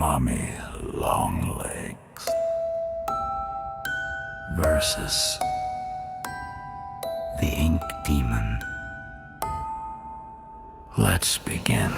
Mommy Long Legs versus the Ink Demon. Let's begin.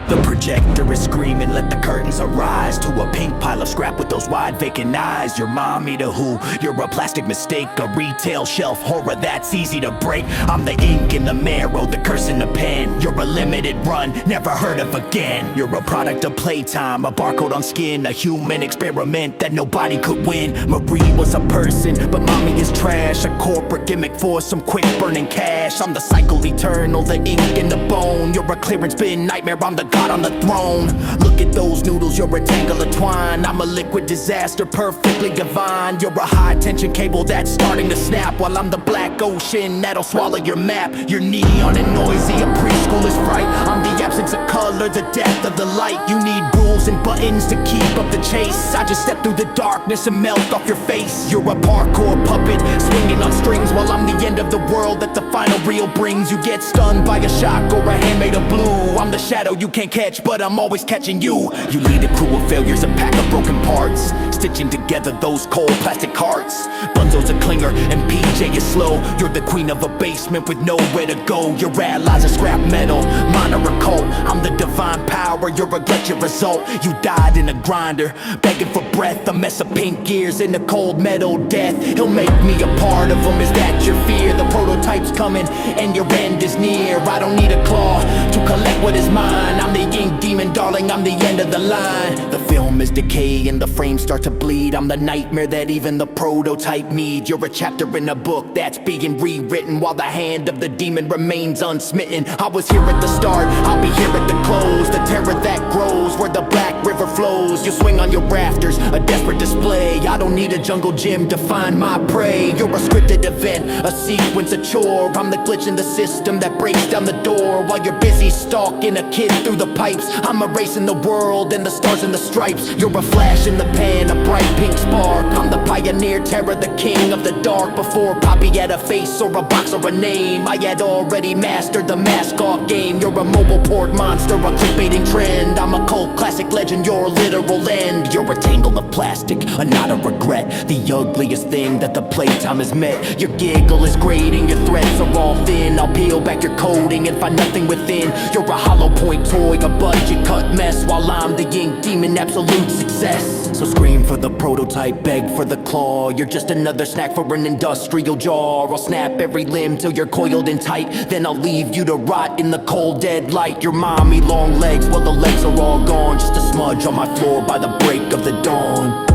The projector is screaming, let the curtains arise to a pink pile of scrap with those wide vacant eyes. Your mommy to who? You're a plastic mistake, a retail shelf horror that's easy to break. I'm the ink in the marrow, the curse in the pen. You're a limited run, never heard of again. You're a product of playtime, a barcode on skin, a human experiment that nobody could win. Marie was a person, but mommy is trash, a corporate gimmick for some quick burning cash. I'm the cycle eternal, the ink in the bone. You're a clearance bin nightmare, I'm the God on the throne. Look at those noodles, you're a tangle of twine. I'm a liquid disaster, perfectly divine. You're a high tension cable that's starting to snap, while I'm the black ocean that'll swallow your map. You're neon and noisy, a preschool is fright. I'm the absence of color, the death of the light. You need rules and buttons to keep up the chase. I just step through the darkness and melt off your face. You're a parkour puppet, swinging on strings, while I'm the end of the world that the final reel brings. You get stunned by a shock or a hand made of blue. I'm the shadow you can't catch, but I'm always catching you. You lead a crew of failures, a pack of broken parts, stitching together those cold plastic hearts. Bunzo's a clinger and PJ is slow. You're the queen of a basement with nowhere to go. Your allies are scrap metal, mine are a cult. I'm the divine power, you'll regret your result. You died in a grinder, begging for breath. A mess of pink gears in a cold metal death. He'll make me a part of him, is that your fear? The prototype's coming and your end is near. I don't need a claw to collect what is mine. I'm the ink demon, darling, I'm the end of the line. The film is decaying, the frames start to bleed. I'm the nightmare that even the prototype needs. You're a chapter in a book that's being rewritten, while the hand of the demon remains unsmitten. I was here at the start, I'll be here at the close. The terror that grows where the black river flows. You swing on your rafters, a desperate display. I don't need a jungle gym to find my prey. You're a scripted event, a sequence, a chore. I'm the glitch in the system that breaks down the door, while you're busy stalking a kid through the pipes. I'm erasing the world and the stars and the stripes. You're a flash in the pan, a bright pink spark. I'm the pioneer terror, the king of the dark. Before Poppy had a face or a box or a name, I had already mastered the mascot game. You're a mobile port monster, a clickbaiting trend. I'm a cult classic legend, your literal end. You're a tangle of plastic, a not a regret, the ugliest thing that the playtime has met. Your giggle is grating, your threats are all thin. I'll peel back your coating and find nothing within. You're a hollow point toy, a budget cut mess, while I'm the ink demon, absolute success. So scream for the prototype, beg for the claw. You're just another snack for an industrial jar. I'll snap every limb till you're coiled and tight, then I'll leave you to rot in the cold dead light. Your mommy long legs, well the legs are all gone, just a smudge on my floor by the break of the dawn.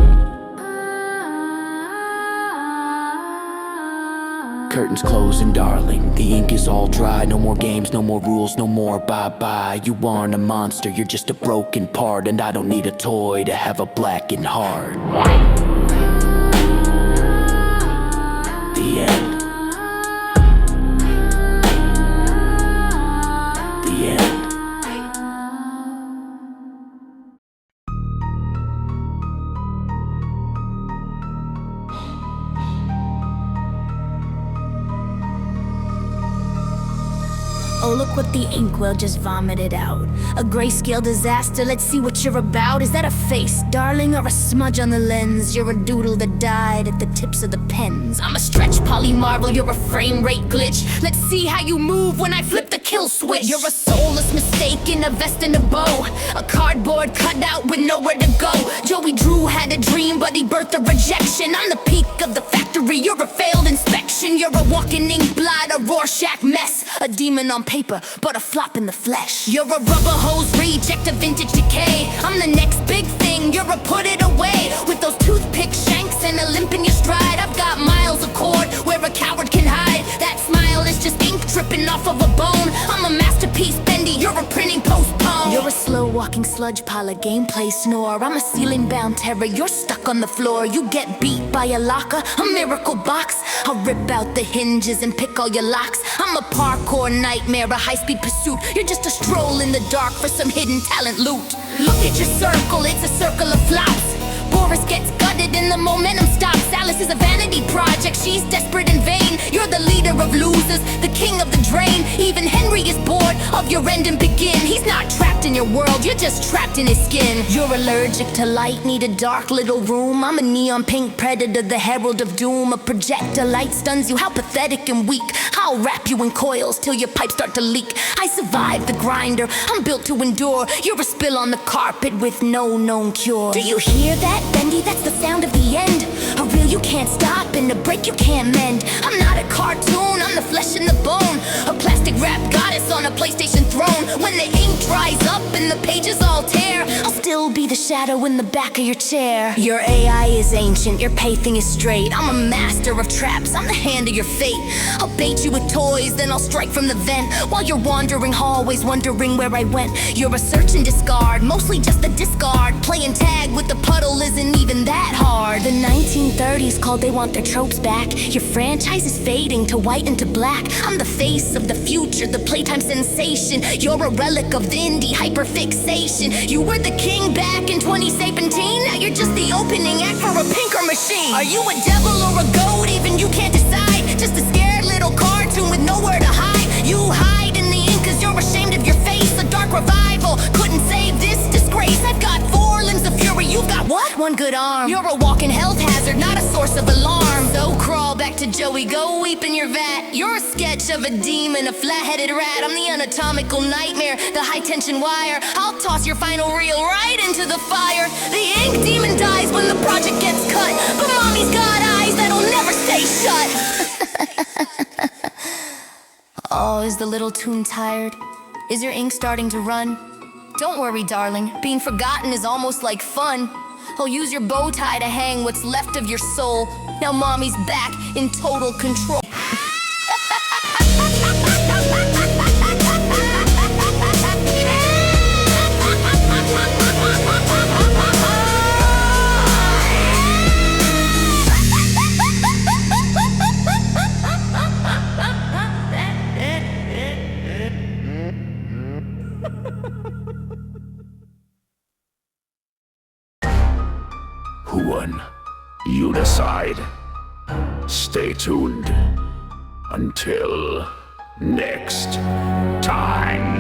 Curtains closing, darling, the ink is all dry. No more games, no more rules, no more bye-bye. You aren't a monster, you're just a broken part, and I don't need a toy to have a blackened heart. The end. The end. Oh, look what the inkwell just vomited out. A grayscale disaster, let's see what you're about. Is that a face, darling, or a smudge on the lens? You're a doodle that died at the tips of the pens. I'm a stretch poly marble, you're a frame rate glitch. Let's see how you move when I flip the kill switch. You're a soulless mistake in a vest and a bow, a cardboard cutout with nowhere to go. Joey Drew had a dream, but he birthed a rejection. I'm the peak of the factory, you're a failed inspection. You're a walking ink blot, a Rorschach mess, a demon on paper, but a flop in the flesh. You're a rubber hose reject, a vintage decay. I'm the next big thing, you're a put it away. With those toothpick shanks and a limp in your stride, I've got miles of cord where a coward can hide. That smile is just ink dripping off of a bone. I'm a masterpiece, Bendy, you're a printing postpone. You're a slow walking sludge pile, a gameplay snore. I'm a ceiling-bound terror, you're stuck on the floor. You get beat by a locker, a miracle box. I'll rip out the hinges and pick all your locks. I'm a parkour nightmare, a high-speed pursuit. You're just a stroll in the dark for some hidden talent loot. Look at your circle, it's a circle of flops. Boris gets gutted and the momentum stops. Alice is a vanity project, she's desperate in vain. You're the leader of losers, the king of the drain. Even Henry is bored of your end and begin. He's not trapped in your world, you're just trapped in his skin. You're allergic to light, need a dark little room. I'm a neon pink predator, the herald of doom. A projector light stuns you, how pathetic and weak. I'll wrap you in coils till your pipes start to leak. I survived the grinder, I'm built to endure. You're a spill on the carpet with no known cure. Do you hear that, Bendy? That's the sound of the end. A reel you can't stop and a break you can't mend. I'm not a cartoon, I'm the flesh and the bone. A plastic rap goddess on a PlayStation throne. When the ink dries up and the pages all tear, I'll still be the shadow in the back of your chair. Your AI is ancient, your pacing is straight. I'm a master of traps, I'm the hand of your fate. I'll bait you with toys, then I'll strike from the vent. While you're wandering hallways, wondering where I went. You're a search and discard, mostly just a discard. Playing tag with the puddle isn't even that hard. The 1930s called, they want their tropes back. Your franchise is fading to white and to black. I'm the face of the future, the playtime sensation. You're a relic of the indie hyperfixation. You were the king back in 2017. Now you're just the opening act for a pinker machine. Are you a devil or a goat? Even you can't decide. Just a scared little cartoon with nowhere to hide. You hide in the ink cause you're ashamed of your face. A dark revival couldn't save this disgrace. I've got 4 limbs of fury, you've got what? 1 good arm. You're a walking health hazard, not a source of alarm. So crawl back to Joey, go weep in your vat. You're a sketch of a demon, a flat-headed rat. I'm the anatomical nightmare, the high-tension wire. I'll toss your final reel right into the fire. The ink demon dies when the project gets cut, but mommy's got eyes that'll never stay shut. Oh, is the little toon tired? Is your ink starting to run? Don't worry, darling, being forgotten is almost like fun. I'll use your bow tie to hang what's left of your soul. Now mommy's back in total control. Who won? You decide. Stay tuned until next time.